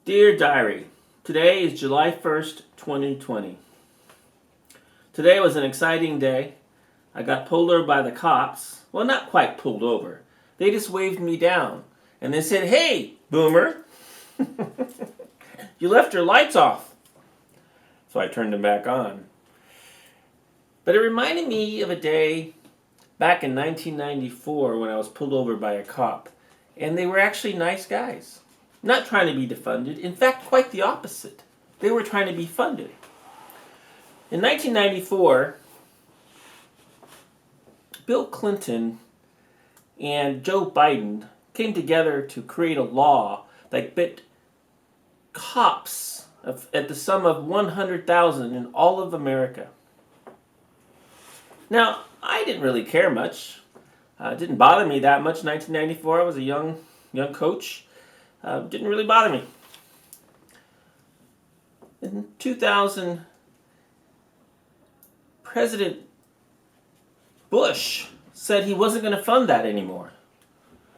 Dear Diary, today is July 1st, 2020. Today was an exciting day. I got pulled over by the cops. Well, not quite pulled over. They just waved me down. And they said, "Hey, boomer, you left your lights off." So I turned them back on. But it reminded me of a day back in 1994 when I was pulled over by a cop. And they were actually nice guys. Not trying to be defunded. In fact, quite the opposite. They were trying to be funded. In 1994, Bill Clinton and Joe Biden came together to create a law that bit cops at the sum of 100,000 in all of America. Now, I didn't really care much. It didn't bother me that much in 1994. I was a young coach. Didn't really bother me. In 2000, President Bush said he wasn't going to fund that anymore.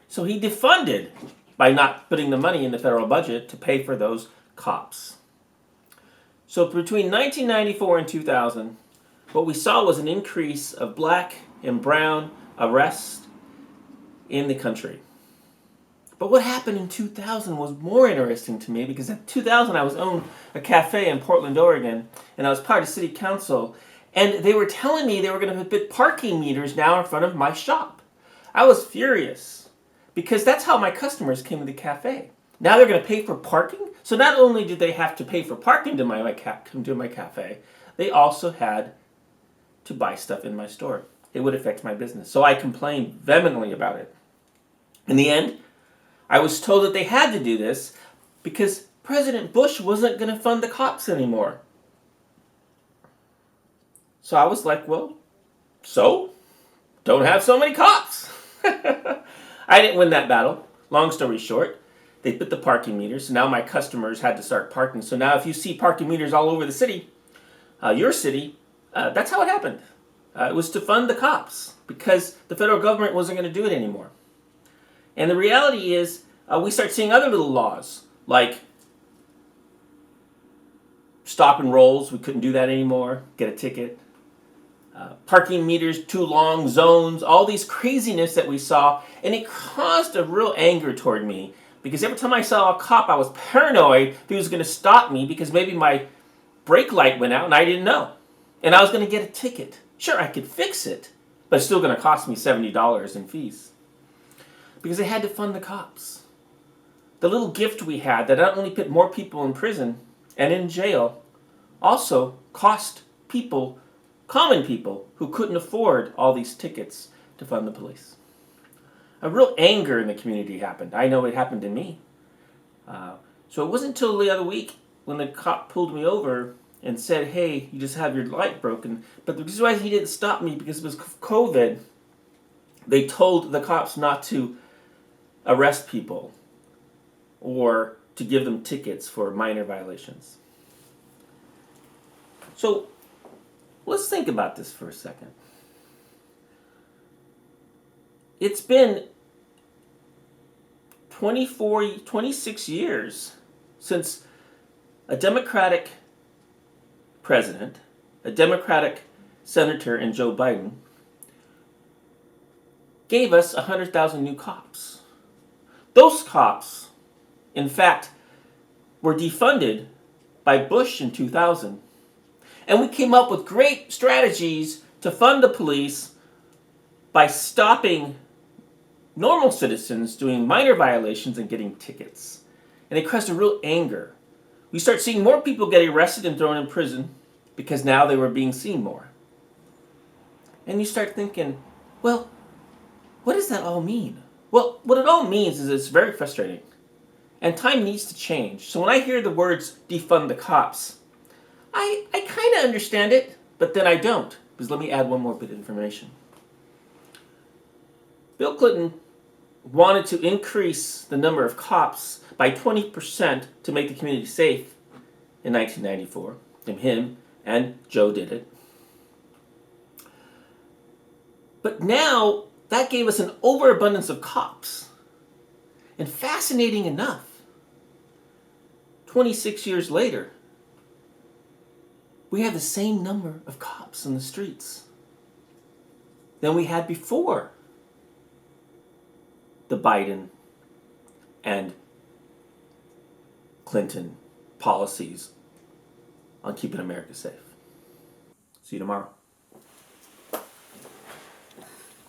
So he defunded by not putting the money in the federal budget to pay for those cops. So between 1994 and 2000, what we saw was an increase of black and brown arrests in the country. But what happened in 2000 was more interesting to me because in 2000 I owned a cafe in Portland, Oregon, and I was part of city council, and they were telling me they were going to put parking meters now in front of my shop. I was furious because that's how my customers came to the cafe. Now they're going to pay for parking? So not only did they have to pay for parking to come to my cafe, they also had to buy stuff in my store. It would affect my business. So I complained vehemently about it. In the end, I was told that they had to do this because President Bush wasn't going to fund the cops anymore. So I was like, well, so? Don't have so many cops. I didn't win that battle. Long story short, they put the parking meters, so now my customers had to start parking. So now if you see parking meters all over the city, your city, that's how it happened. It was to fund the cops because the federal government wasn't going to do it anymore. And the reality is, we start seeing other little laws, like stop and rolls. We couldn't do that anymore. Get a ticket. Parking meters, too long, zones, all these craziness that we saw. And it caused a real anger toward me because every time I saw a cop, I was paranoid he was going to stop me because maybe my brake light went out and I didn't know. And I was going to get a ticket. Sure, I could fix it, but it's still going to cost me $70 in fees. Because they had to fund the cops. The little gift we had that not only put more people in prison and in jail, also cost people, common people, who couldn't afford all these tickets to fund the police. A real anger in the community happened. I know it happened to me. So it wasn't until the other week when the cop pulled me over and said, "Hey, you just have your light broken." But the reason why he didn't stop me because it was COVID, they told the cops not to arrest people or to give them tickets for minor violations. So let's think about this for a second. It's been 26 years since a Democratic president, a Democratic senator, and Joe Biden gave us 100,000 new cops. Those cops, in fact, were defunded by Bush in 2000. And we came up with great strategies to fund the police by stopping normal citizens doing minor violations and getting tickets. And it caused a real anger. We start seeing more people get arrested and thrown in prison because now they were being seen more. And you start thinking, well, what does that all mean? Well, what it all means is it's very frustrating. And time needs to change. So when I hear the words defund the cops, I kind of understand it, but then I don't. Because let me add one more bit of information. Bill Clinton wanted to increase the number of cops by 20% to make the community safe in 1994. And him and Joe did it. But now that gave us an overabundance of cops. And fascinating enough, 26 years later, we have the same number of cops in the streets than we had before the Biden and Clinton policies on keeping America safe. See you tomorrow.